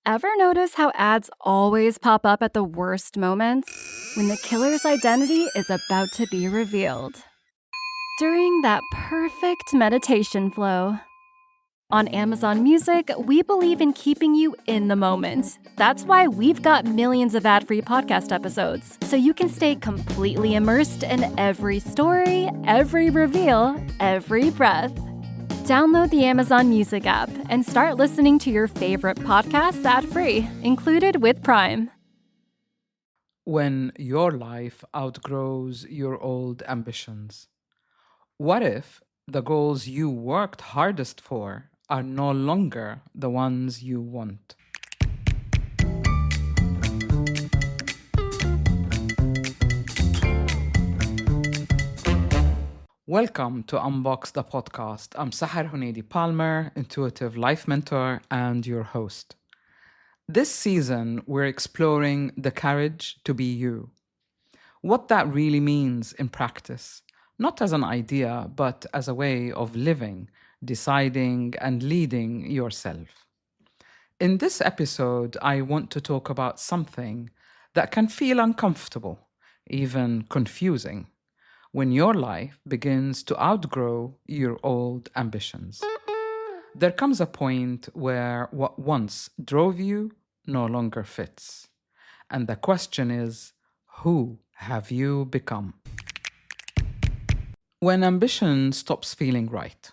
Ever notice how ads always pop up at the worst moments? When the killer's identity is about to be revealed. During that perfect meditation flow. On Amazon Music, we believe in keeping you in the moment. That's why we've got millions of ad-free podcast episodes, so you can stay completely immersed in every story, every reveal, every breath. Download the Amazon Music app and start listening to your favorite podcasts ad-free, included with Prime. When your life outgrows your old ambitions? What if the goals you worked hardest for are no longer the ones you want? Welcome to Unbox the podcast. I'm Sahar Huneidi Palmer, intuitive life mentor and your host. This season, we're exploring the courage to be you. What that really means in practice, not as an idea, but as a way of living, deciding, and leading yourself. In this episode, I want to talk about something that can feel uncomfortable, even confusing, when your life begins to outgrow your old ambitions. There comes a point where what once drove you no longer fits. And the question is, who have you become? When ambition stops feeling right.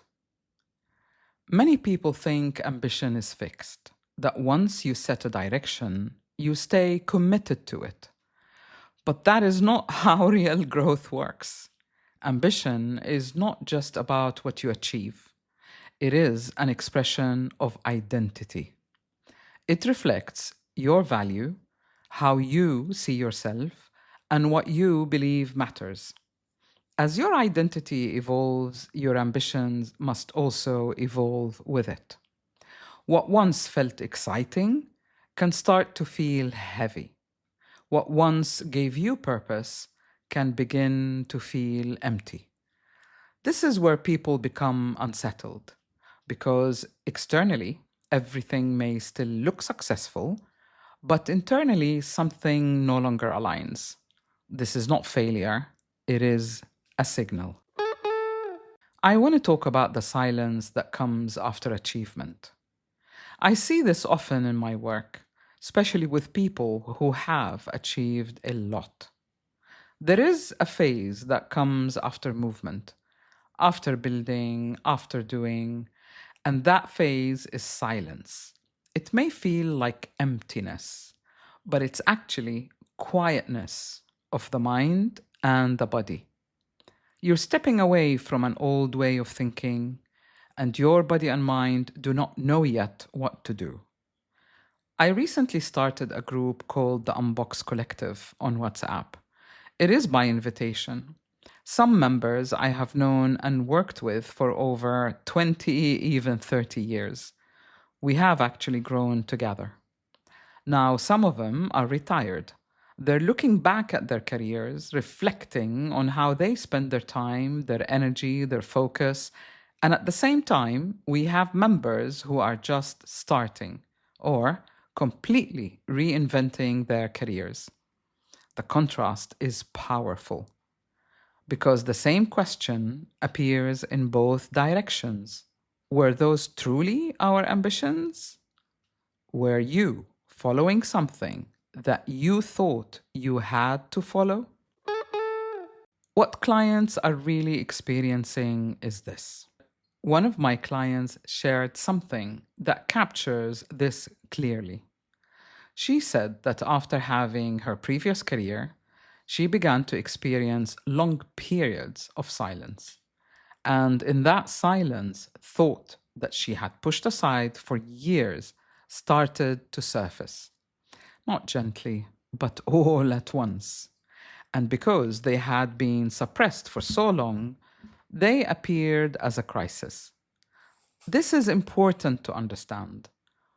Many people think ambition is fixed, that once you set a direction, you stay committed to it. But that is not how real growth works. Ambition is not just about what you achieve. It is an expression of identity. It reflects your value, how you see yourself, and what you believe matters. As your identity evolves, your ambitions must also evolve with it. What once felt exciting can start to feel heavy. What once gave you purpose can begin to feel empty. This is where people become unsettled, because externally, everything may still look successful, but internally, something no longer aligns. This is not failure, it is a signal. I want to talk about the silence that comes after achievement. I see this often in my work, especially with people who have achieved a lot. There is a phase that comes after movement, after building, after doing, and that phase is silence. It may feel like emptiness, but it's actually quietness of the mind and the body. You're stepping away from an old way of thinking, and your body and mind do not know yet what to do. I recently started a group called the Unbox Collective on WhatsApp. It is by invitation. Some members I have known and worked with for over 20, even 30 years. We have actually grown together. Now, some of them are retired. They're looking back at their careers, reflecting on how they spend their time, their energy, their focus. And at the same time, we have members who are just starting or completely reinventing their careers. The contrast is powerful because the same question appears in both directions. Were those truly our ambitions? Were you following something that you thought you had to follow? What clients are really experiencing is this. One of my clients shared something that captures this clearly. She said that after having her previous career, she began to experience long periods of silence. And in that silence, thought that she had pushed aside for years started to surface. Not gently, but all at once. And because they had been suppressed for so long, they appeared as a crisis. This is important to understand.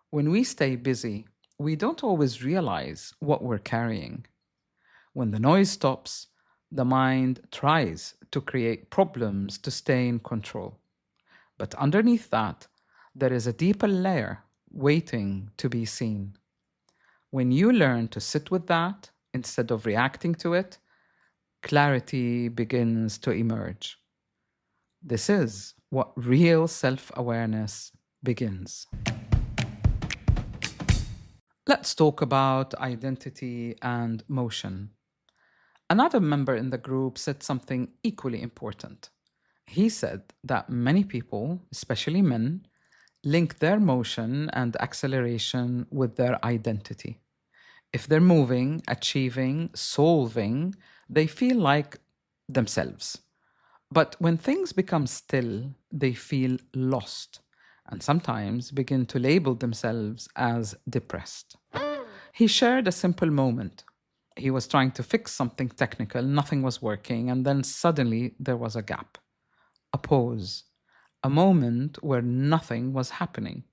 When we stay busy, we don't always realize what we're carrying. When the noise stops, the mind tries to create problems to stay in control. But underneath that, there is a deeper layer waiting to be seen. When you learn to sit with that instead of reacting to it, clarity begins to emerge. This is what real self-awareness begins. Let's talk about identity and motion. Another member in the group said something equally important. He said that many people, especially men, link their motion and acceleration with their identity. If they're moving, achieving, solving, they feel like themselves. But when things become still, they feel lost and sometimes begin to label themselves as depressed. He shared a simple moment. He was trying to fix something technical, nothing was working, and then suddenly there was a gap, a pause, a moment where nothing was happening.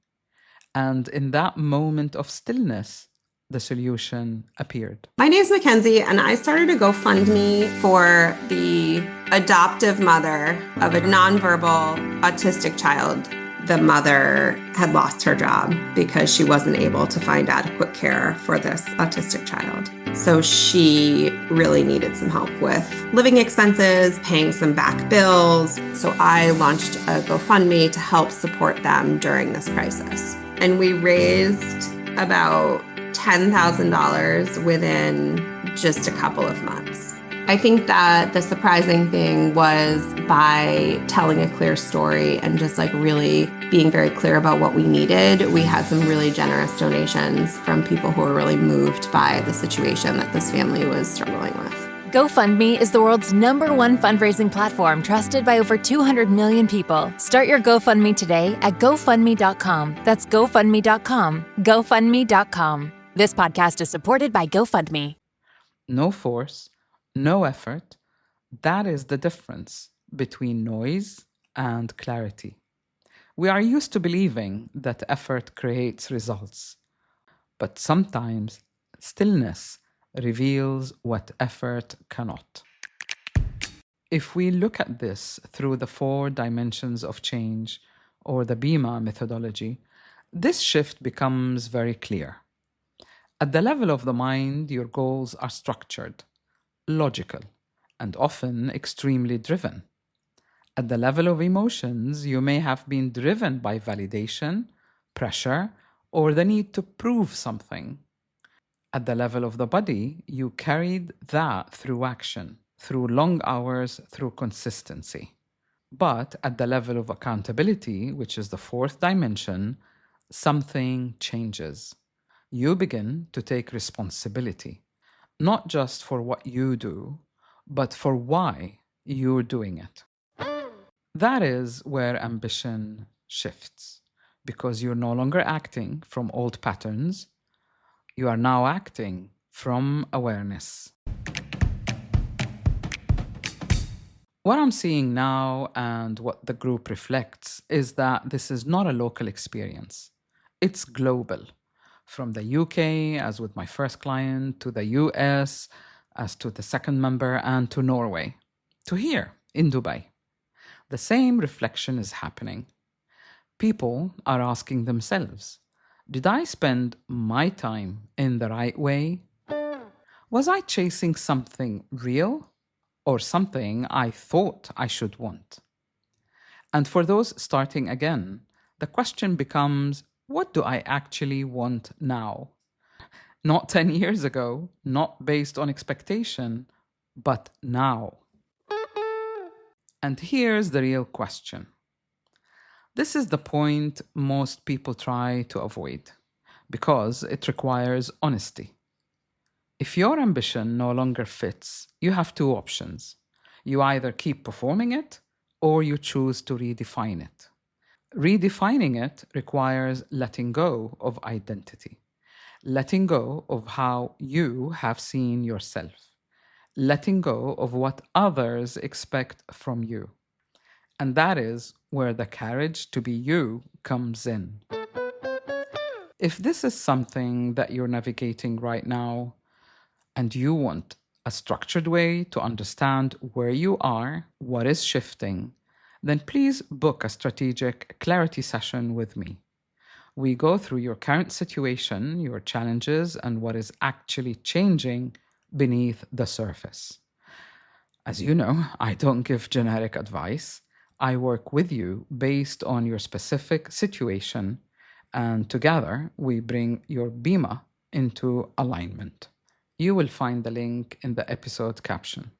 And in that moment of stillness, the solution appeared. My name is Mackenzie, and I started a GoFundMe for the adoptive mother of a nonverbal autistic child. The mother had lost her job because she wasn't able to find adequate care for this autistic child. So she really needed some help with living expenses, paying some back bills. So I launched a GoFundMe to help support them during this crisis. And we raised about $10,000 within just a couple of months. I think that the surprising thing was by telling a clear story and just really being very clear about what we needed, we had some really generous donations from people who were really moved by the situation that this family was struggling with. GoFundMe is the world's #1 fundraising platform trusted by over 200 million people. Start your GoFundMe today at GoFundMe.com. That's GoFundMe.com. GoFundMe.com. This podcast is supported by GoFundMe. No force, no effort. That is the difference between noise and clarity. We are used to believing that effort creates results, but sometimes stillness reveals what effort cannot. If we look at this through the 4 dimensions of change, or the BEMA methodology, this shift becomes very clear. At the level of the mind, your goals are structured, logical, and often extremely driven. At the level of emotions, you may have been driven by validation, pressure, or the need to prove something. At the level of the body, you carried that through action, through long hours, through consistency. But at the level of accountability, which is the 4th dimension, something changes. You begin to take responsibility, not just for what you do, but for why you're doing it. That is where ambition shifts, because you're no longer acting from old patterns. You are now acting from awareness. What I'm seeing now and what the group reflects is that this is not a local experience. It's global. From the UK, as with my first client, to the US, as to the second member, and to Norway, to here in Dubai. The same reflection is happening. People are asking themselves, did I spend my time in the right way? Was I chasing something real or something I thought I should want? And for those starting again, the question becomes, what do I actually want now? Not 10 years ago, not based on expectation, but now. And here's the real question. This is the point most people try to avoid because it requires honesty. If your ambition no longer fits, you have 2 options. You either keep performing it or you choose to redefine it. Redefining it requires letting go of identity, letting go of how you have seen yourself, letting go of what others expect from you. And that is where the courage to be you comes in. If this is something that you're navigating right now and you want a structured way to understand where you are, what is shifting, then please book a strategic clarity session with me. We go through your current situation, your challenges, and what is actually changing beneath the surface. As you know, I don't give generic advice. I work with you based on your specific situation, and together we bring your BEMA into alignment. You will find the link in the episode caption.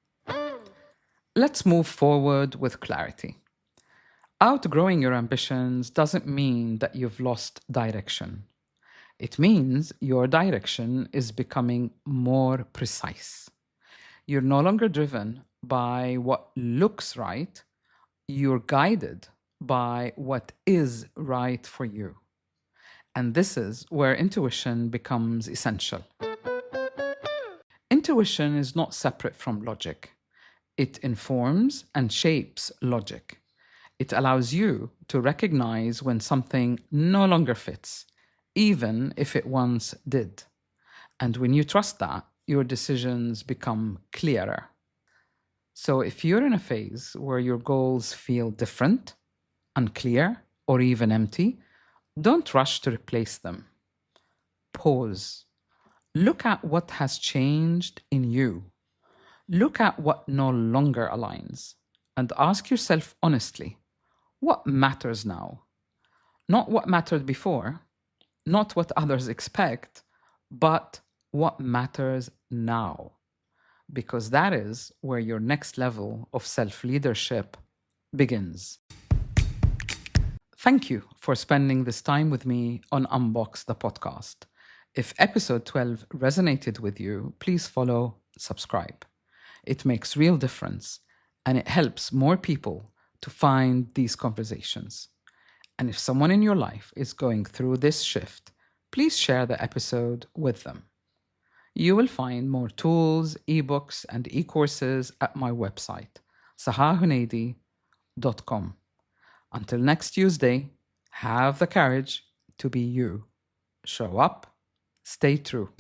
Let's move forward with clarity. Outgrowing your ambitions doesn't mean that you've lost direction. It means your direction is becoming more precise. You're no longer driven by what looks right, you're guided by what is right for you. And this is where intuition becomes essential. Intuition is not separate from logic. It informs and shapes logic. It allows you to recognize when something no longer fits, even if it once did. And when you trust that, your decisions become clearer. So if you're in a phase where your goals feel different, unclear, or even empty, don't rush to replace them. Pause. Look at what has changed in you. Look at what no longer aligns. And ask yourself honestly, what matters now? Not what mattered before, not what others expect, but what matters now. Because that is where your next level of self-leadership begins. Thank you for spending this time with me on Unbox the podcast. If episode 12 resonated with you, please follow, subscribe. It makes real difference and it helps more people to find these conversations. And if someone in your life is going through this shift, please share the episode with them. You will find more tools, ebooks, and e-courses at my website, saharhunaidi.com. Until next Tuesday, have the courage to be you. Show up, stay true.